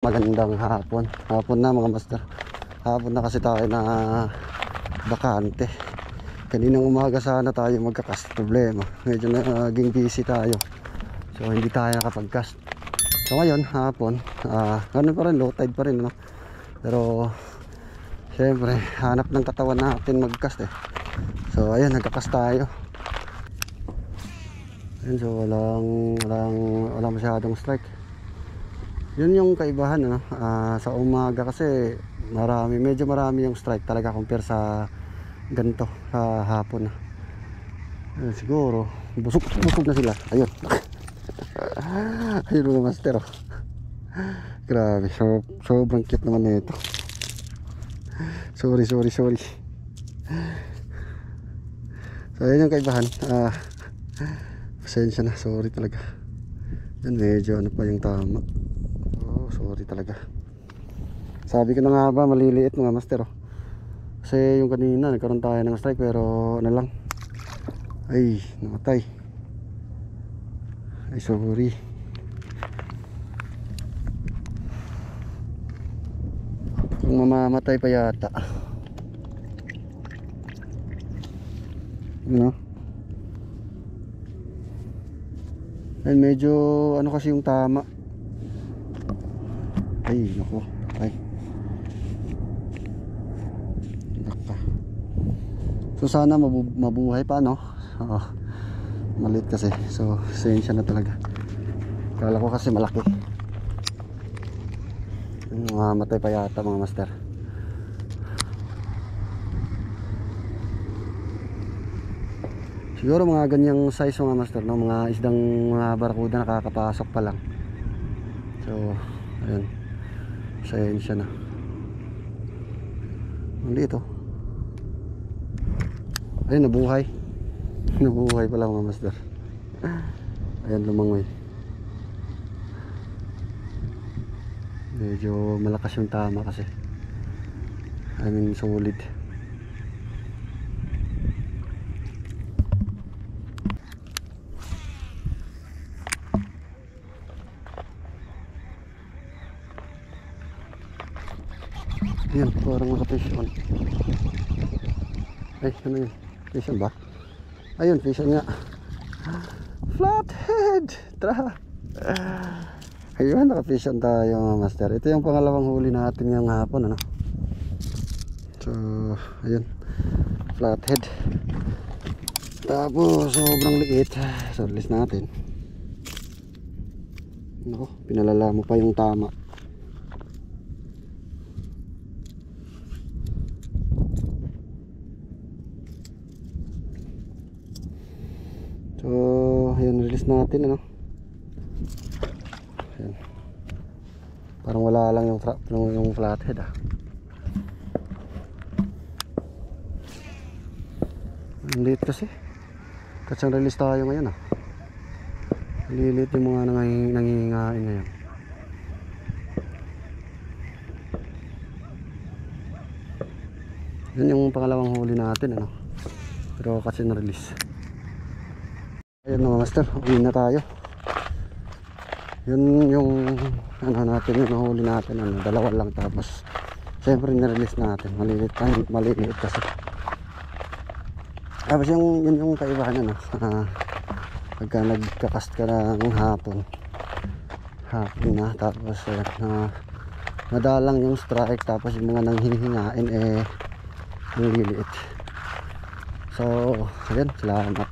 Magandang hapon. Hapon na mga master. Hapon na kasi tayo na bakante. Kaninang umaga sana tayo magkakast. Problema, medyo naging busy tayo. So hindi tayo nakapag-cast. So ngayon, hapon, ganun pa rin, low tide pa rin, no? Pero syempre, hanap ng katawan natin mag-cast eh. So ayun, nagka-cast tayo. Ayun, so walang masyadong strike. Yun yung kaibahan, no? Sa umaga kasi medyo marami yung strike talaga compare sa ganito sa hapon. Siguro busog na sila. Ayun. Ayun mga master, oh. Grabe, sobrang cute naman nito. Sorry. So ayun yung kaibahan. Pasensya na, sorry talaga. Yan, medyo ano pa yung tama. Sorry talaga. Sabi ko na nga ba, maliliit mga master, oh. Kasi yung kanina nagkaroon tayo ng strike pero ano lang, ay namatay. Ay sorry. Kung mamamatay pa yata, ano? Ay medyo ano kasi yung tama. Ay naku, ay naka. So sana mabuhay pa, no? Maliit kasi, so sensya na talaga. Kala ko kasi malaki. Mamatay pa yata mga master. Siguro mga ganyang size mga master, no? Mga isdang mga barakuda nakakapasok pa lang. So ayun, sensya na. Nandito. Ayun, nabuhay. Nabuhay pala mga master. Ayan, lumangoy. Medyo malakas yung tama kasi. I mean, solid. Ayan, parang naka-fish on. Ay, ano yun? Fish on ba? Ayun, fish on nga. Flathead! Tara! Ayun, naka-fish on tayo mga master. Ito yung pangalawang huli natin yung hapon, ano? So, ayun, flathead. Tapos, sobrang liit. So, release natin. Naku, pinalala mo pa yung tama. So, ayun, release natin, ano? Ayan. Parang wala lang yung flathead, ah. Ang liit kasi. Catch and release tayo ngayon, ah. Lilit yung mga nangingain ngayon. Yun yung pangalawang huli natin, ano? Pero catch and release. Ayun mga master, uwi na tayo. Yun yung ano natin, yung nahuli natin, ano, dalawa lang. Tapos siyempre nirelease natin, malilit kasi. Tapos yun yung kaibahan, ano, pagka nagkakast ka ng hapon na, tapos madalang yung strike, tapos yung mga nanghihingain ang liliit. So ayun, salamat.